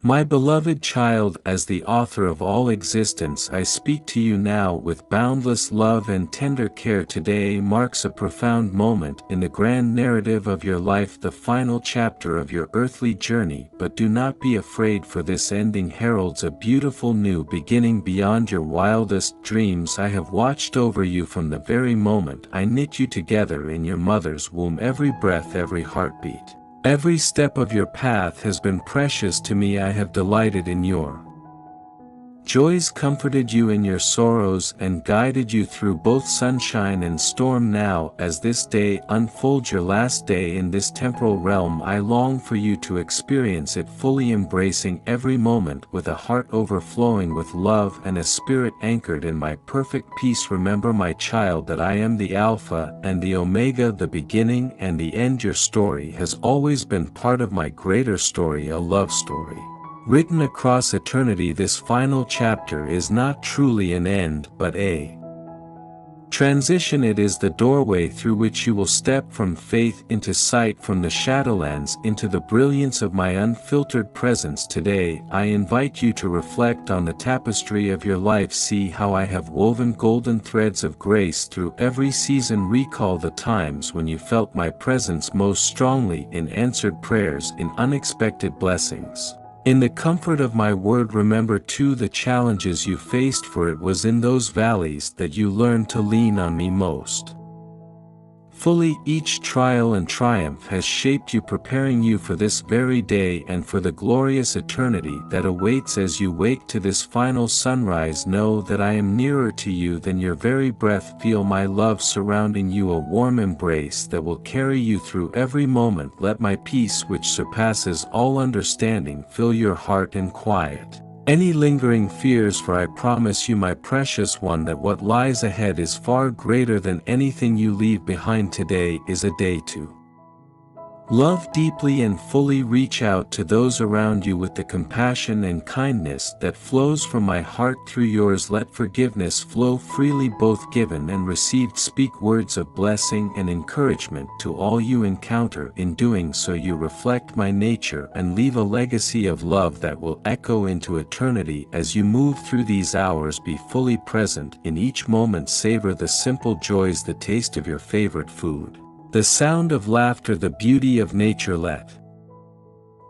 My beloved child, as the author of all existence, I speak to you now with boundless love and tender care. Today marks a profound moment in the grand narrative of your life, the final chapter of your earthly journey. But do not be afraid, for this ending heralds a beautiful new beginning beyond your wildest dreams. I have watched over you from the very moment I knit you together in your mother's womb. Every breath, every heartbeat, every step of your path has been precious to me. I have delighted in your joys, comforted you in your sorrows, and guided you through both sunshine and storm. Now, as this day unfolds, your last day in this temporal realm, I long for you to experience it fully, embracing every moment with a heart overflowing with love and a spirit anchored in my perfect peace. Remember, my child, that I am the Alpha and the Omega, the beginning and the end. Your story has always been part of my greater story, a love story written across eternity. This final chapter is not truly an end, but a transition. It is the doorway through which you will step from faith into sight, from the shadowlands into the brilliance of my unfiltered presence. Today, I invite you to reflect on the tapestry of your life. See how I have woven golden threads of grace through every season. Recall the times when you felt my presence most strongly, in answered prayers, in unexpected blessings, in the comfort of my word. Remember too the challenges you faced, for it was in those valleys that you learned to lean on me most fully. Each trial and triumph has shaped you, preparing you for this very day and for the glorious eternity that awaits as you wake to this final sunrise. Know that I am nearer to you than your very breath. Feel my love surrounding you, a warm embrace that will carry you through every moment. Let my peace, which surpasses all understanding, fill your heart and quiet any lingering fears, for I promise you, my precious one, that what lies ahead is far greater than anything you leave behind. Today is a day to love deeply and fully. Reach out to those around you with the compassion and kindness that flows from my heart through yours. Let forgiveness flow freely, both given and received. Speak words of blessing and encouragement to all you encounter. In doing so, you reflect my nature and leave a legacy of love that will echo into eternity. As you move through these hours, be fully present in each moment. Savor the simple joys, the taste of your favorite food, the sound of laughter, the beauty of nature. Let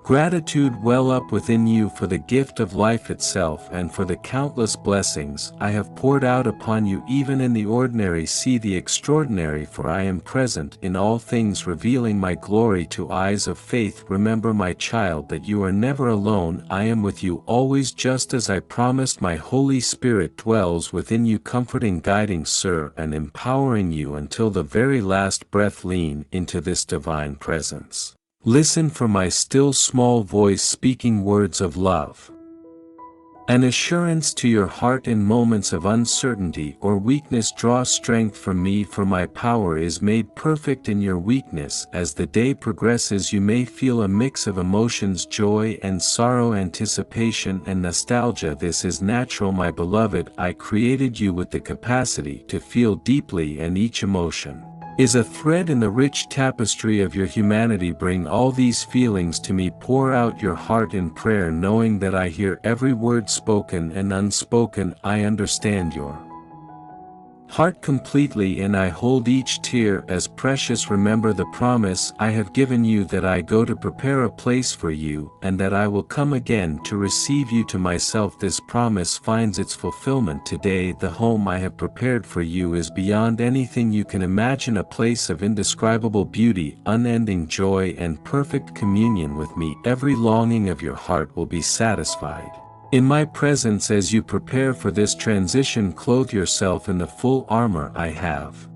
gratitude well up within you for the gift of life itself and for the countless blessings I have poured out upon you. Even in the ordinary, see the extraordinary, for I am present in all things, revealing my glory to eyes of faith. Remember, my child, that you are never alone. I am with you always, just as I promised. My Holy Spirit dwells within you, comforting, guiding, sir, and empowering you until the very last breath. Lean into this divine presence. Listen for my still small voice speaking words of love and assurance to your heart. In moments of uncertainty or weakness, draw strength from me, for my power is made perfect in your weakness. As the day progresses, you may feel a mix of emotions, joy and sorrow, anticipation and nostalgia. This is natural, my beloved. I created you with the capacity to feel deeply, and each emotion is a thread in the rich tapestry of your humanity. Bring all these feelings to me. Pour out your heart in prayer, knowing that I hear every word spoken and unspoken. I understand your heart completely, and I hold each tear as precious. Remember the promise I have given you, that I go to prepare a place for you, and that I will come again to receive you to myself. This promise finds its fulfillment today. The home I have prepared for you is beyond anything you can imagine, a place of indescribable beauty, unending joy, and perfect communion with me. Every longing of your heart will be satisfied in my presence. As you prepare for this transition, clothe yourself in the full armor I have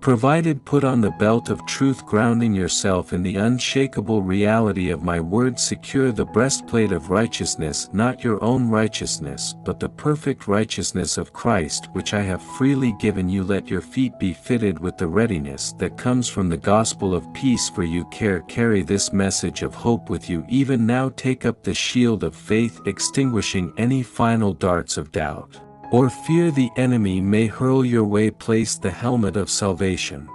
provided. Put on the belt of truth, grounding yourself in the unshakable reality of my word. Secure the breastplate of righteousness, not your own righteousness, but the perfect righteousness of Christ, which I have freely given you. Let your feet be fitted with the readiness that comes from the gospel of peace, for you carry this message of hope with you. Even now, take up the shield of faith, extinguishing any final darts of doubt or fear the enemy may hurl your way. Place the helmet of salvation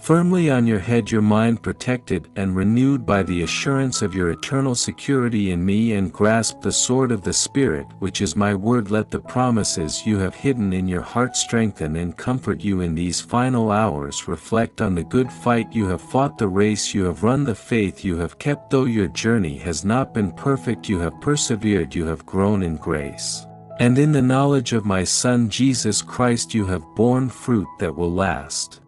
Firmly on your head, your mind protected and renewed by the assurance of your eternal security in me, and grasp the sword of the Spirit, which is my word. Let the promises you have hidden in your heart strengthen and comfort you in these final hours. Reflect on the good fight you have fought, the race you have run, the faith you have kept. Though your journey has not been perfect, you have persevered, you have grown in grace. And in the knowledge of my Son Jesus Christ you have borne fruit that will last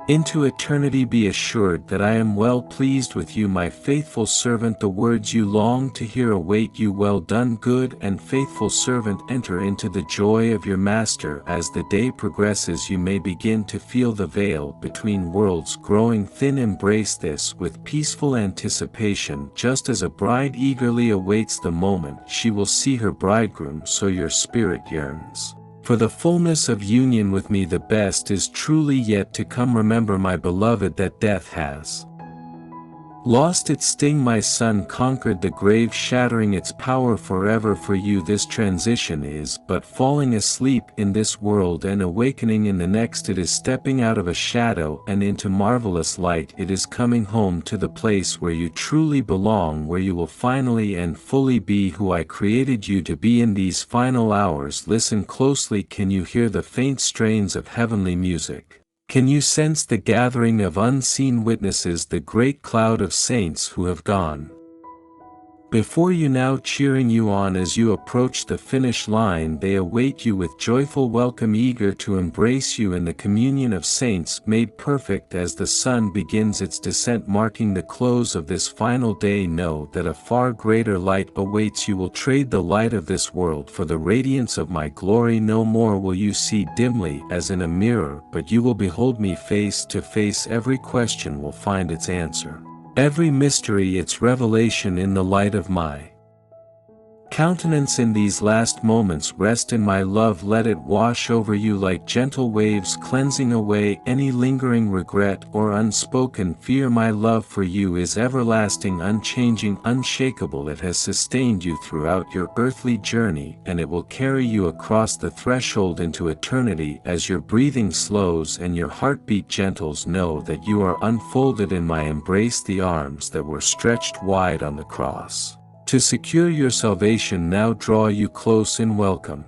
into eternity. Be assured that I am well pleased with you, my faithful servant. The words you long to hear await you. Well done, good and faithful servant. Enter into the joy of your master. As the day progresses, you may begin to feel the veil between worlds growing thin. Embrace this with peaceful anticipation, just as a bride eagerly awaits the moment she will see her bridegroom, so your spirit yearns for the fullness of union with me. The best is truly yet to come. Remember, my beloved, that death has lost its sting. My Son conquered the grave, shattering its power forever. For you this transition is but falling asleep in this world and awakening in the next. It is stepping out of a shadow and into marvelous light. It is coming home to the place where you truly belong, where you will finally and fully be who I created you to be. In these final hours, listen closely. Can you hear the faint strains of heavenly music? Can you sense the gathering of unseen witnesses, the great cloud of saints who have gone before you, now cheering you on as you approach the finish line? They await you with joyful welcome, eager to embrace you in the communion of saints made perfect as the sun begins its descent, marking the close of this final day. Know that a far greater light awaits you. Will trade the light of this world for the radiance of my glory. No more will you see dimly as in a mirror, but you will behold me face to face. Every question will find its answer, every mystery its revelation, in the light of my countenance. In these last moments rest in my love. Let it wash over you like gentle waves, cleansing away any lingering regret or unspoken fear. My love for you is everlasting, unchanging, unshakable. It has sustained you throughout your earthly journey, and it will carry you across the threshold into eternity. As your breathing slows and your heartbeat gentles, know that you are unfolded in my embrace, the arms that were stretched wide on the cross to secure your salvation now draw you close in welcome.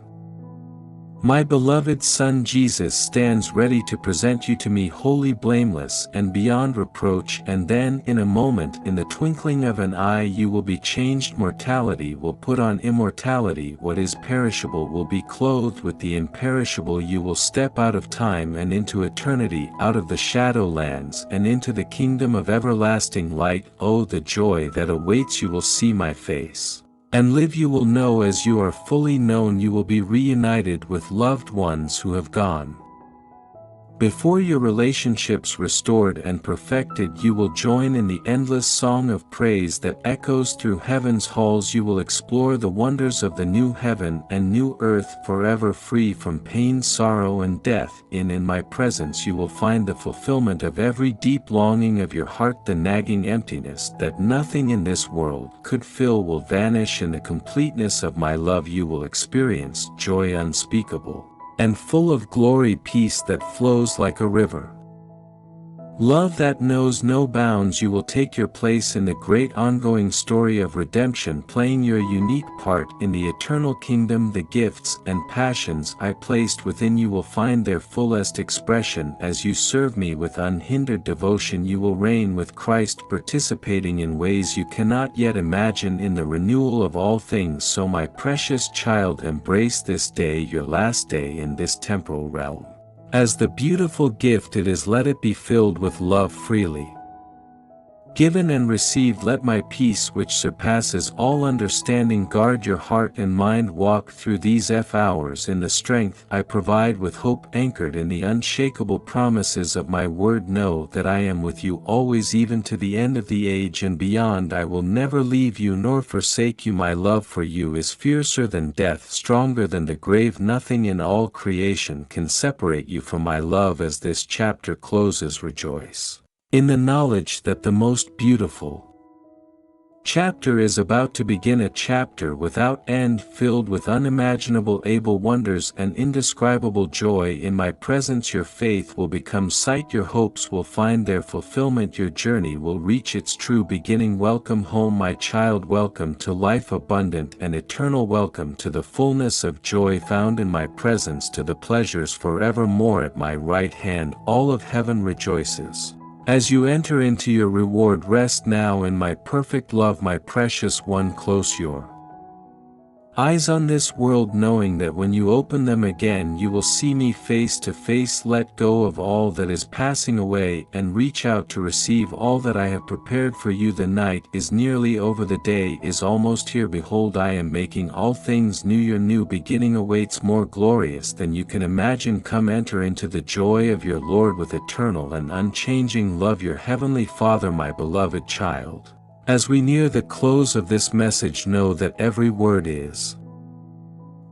My beloved Son Jesus stands ready to present you to me wholly blameless and beyond reproach. And then, in a moment, in the twinkling of an eye, you will be changed. Mortality will put on immortality. What is perishable will be clothed with the imperishable. You will step out of time and into eternity, out of the shadowlands and into the kingdom of everlasting light. Oh, the joy that awaits you! Will see my face and live. You will know as you are fully known. You will be reunited with loved ones who have gone before, your relationships restored and perfected. You will join in the endless song of praise that echoes through heaven's halls. You will explore the wonders of the new heaven and new earth, forever free from pain, sorrow and death. In my presence you will find the fulfillment of every deep longing of your heart. The nagging emptiness that nothing in this world could fill will vanish. In the completeness of my love you will experience joy unspeakable and full of glory, peace that flows like a river, love that knows no bounds. You will take your place in the great ongoing story of redemption, playing your unique part in the eternal kingdom. The gifts and passions I placed within you will find their fullest expression as you serve me with unhindered devotion. You will reign with Christ, participating in ways you cannot yet imagine in the renewal of all things. So my precious child, embrace this day, your last day in this temporal realm, as the beautiful gift it is. Let it be filled with love, freely given and received. Let my peace, which surpasses all understanding, guard your heart and mind. Walk through these hours in the strength I provide, with hope anchored in the unshakable promises of my word. Know that I am with you always, even to the end of the age and beyond. I will never leave you nor forsake you. My love for you is fiercer than death, stronger than the grave. Nothing in all creation can separate you from my love. As this chapter closes, rejoice in the knowledge that the most beautiful chapter is about to begin, a chapter without end, filled with unimaginable able wonders and indescribable joy. In my presence your faith will become sight, your hopes will find their fulfillment, your journey will reach its true beginning. Welcome home, my child, welcome to life abundant and eternal, welcome to the fullness of joy found in my presence, to the pleasures forevermore at my right hand. All of heaven rejoices as you enter into your reward. Rest now in my perfect love, my precious one. Close your eyes on this world, knowing that when you open them again you will see me face to face. Let go of all that is passing away and reach out to receive all that I have prepared for you. The night is nearly over, the day is almost here. Behold, I am making all things new. Your new beginning awaits, more glorious than you can imagine. Come, enter into the joy of your Lord with eternal and unchanging love, your heavenly Father. My beloved child, as we near the close of this message, know that every word is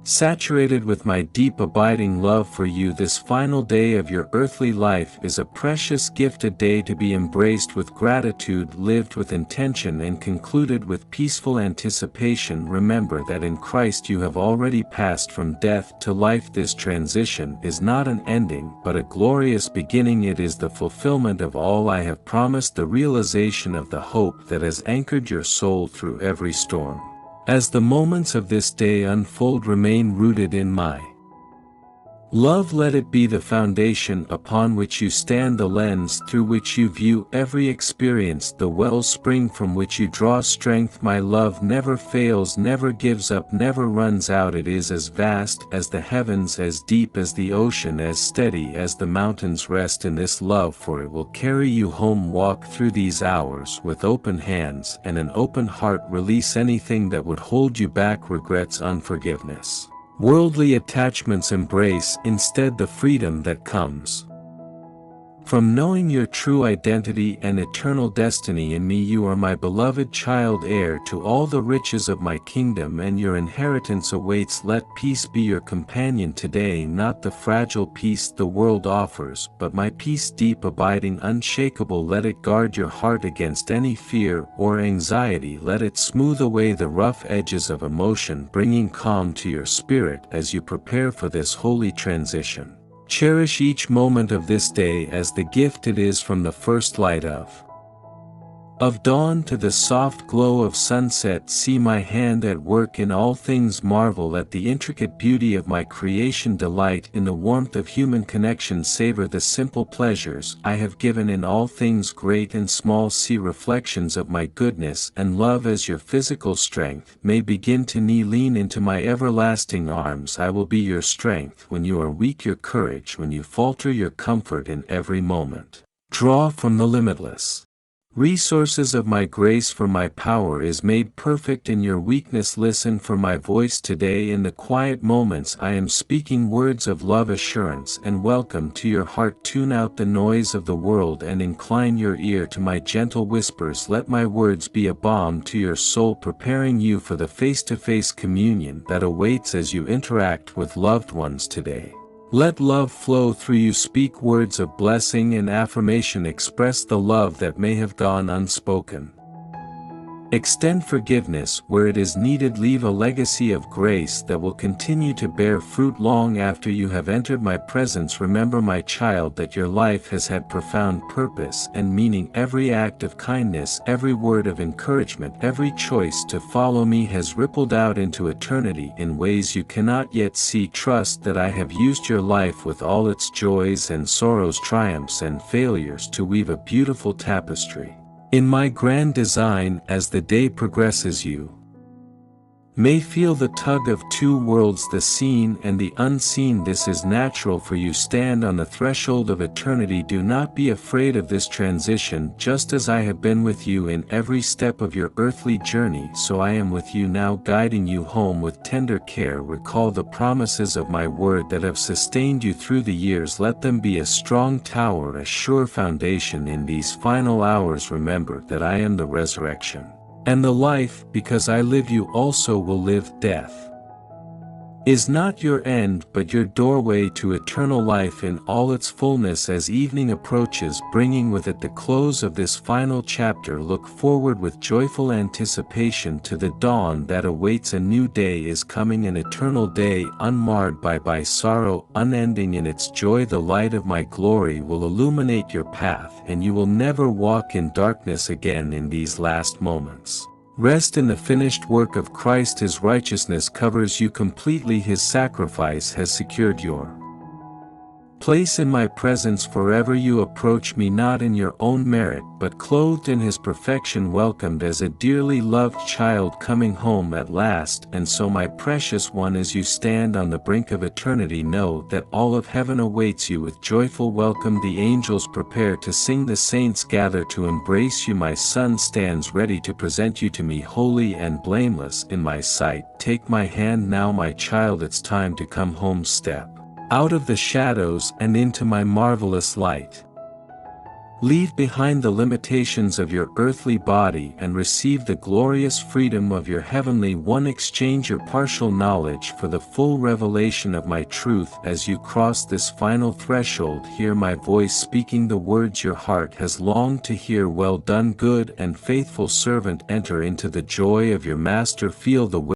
saturated with my deep abiding love for you. This final day of your earthly life is a precious gift, a day to be embraced with gratitude, lived with intention, and concluded with peaceful anticipation. Remember that in Christ you have already passed from death to life. This transition is not an ending, but a glorious beginning. It is the fulfillment of all I have promised, the realization of the hope that has anchored your soul through every storm. As the moments of this day unfold, remain rooted in my love. Let it be the foundation upon which you stand, the lens through which you view every experience, the wellspring from which you draw strength. My love never fails, never gives up, never runs out. It is as vast as the heavens, as deep as the ocean, as steady as the mountains. Rest in this love, for it will carry you home. Walk through these hours with open hands and an open heart. Release anything that would hold you back, regrets, unforgiveness, worldly attachments. Embrace instead the freedom that comes from knowing your true identity and eternal destiny in me. You are my beloved child, heir to all the riches of my kingdom, and your inheritance awaits. Let peace be your companion today, not the fragile peace the world offers, but my peace, deep, abiding, unshakable. Let it guard your heart against any fear or anxiety. Let it smooth away the rough edges of emotion, bringing calm to your spirit as you prepare for this holy transition. Cherish each moment of this day as the gift it is, from the first light of dawn to the soft glow of sunset. See my hand at work in all things, marvel at the intricate beauty of my creation. Delight in the warmth of human connection, savor the simple pleasures I have given in all things, great and small. See reflections of my goodness and love as your physical strength may begin to lean into my everlasting arms. I will be your strength when you are weak, your courage when you falter, your comfort in every moment. Draw from the limitless resources of my grace, for my power is made perfect in your weakness. Listen for my voice today. In the quiet moments I am speaking words of love, assurance, and welcome to your heart. Tune out the noise of the world and incline your ear to my gentle whispers. Let my words be a balm to your soul, preparing you for the face-to-face communion that awaits as you interact with loved ones today. Let love flow through you. Speak words of blessing and affirmation. Express the love that may have gone unspoken. Extend forgiveness where it is needed. Leave a legacy of grace that will continue to bear fruit long after you have entered my presence. Remember, my child, that your life has had profound purpose and meaning. Every act of kindness, every word of encouragement, every choice to follow me has rippled out into eternity in ways you cannot yet see. Trust that I have used your life with all its joys and sorrows, triumphs and failures, to weave a beautiful tapestry in my grand design. As the day progresses, you may feel the tug of two worlds, the seen and the unseen. This is natural, for you stand on the threshold of eternity. Do not be afraid of this transition. Just as I have been with you in every step of your earthly journey, so I am with you now, guiding you home with tender care. Recall the promises of my word that have sustained you through the years. Let them be a strong tower, a sure foundation in these final hours. Remember that I am the resurrection and the life. Because I live, you also will live. Death is not your end but your doorway to eternal life in all its fullness. As evening approaches, bringing with it the close of this final chapter, look forward with joyful anticipation to the dawn that awaits. A new day is coming, an eternal day unmarred by sorrow, unending in its joy. The light of my glory will illuminate your path, and you will never walk in darkness again. In these last moments, rest in the finished work of Christ. His righteousness covers you completely. His sacrifice has secured your place in my presence forever. You approach me not in your own merit but clothed in his perfection, welcomed as a dearly loved child coming home at last. And so, my precious one, as you stand on the brink of eternity, know that all of heaven awaits you with joyful welcome. The angels prepare to sing, the saints gather to embrace you. My son stands ready to present you to me, holy and blameless in my sight. Take my hand now, my child, it's time to come home. Step out of the shadows and into my marvelous light. Leave behind the limitations of your earthly body and receive the glorious freedom of your heavenly one. Exchange your partial knowledge for the full revelation of my truth. As you cross this final threshold, hear my voice speaking the words your heart has longed to hear. Well done, good and faithful servant. Enter into the joy of your master. Feel the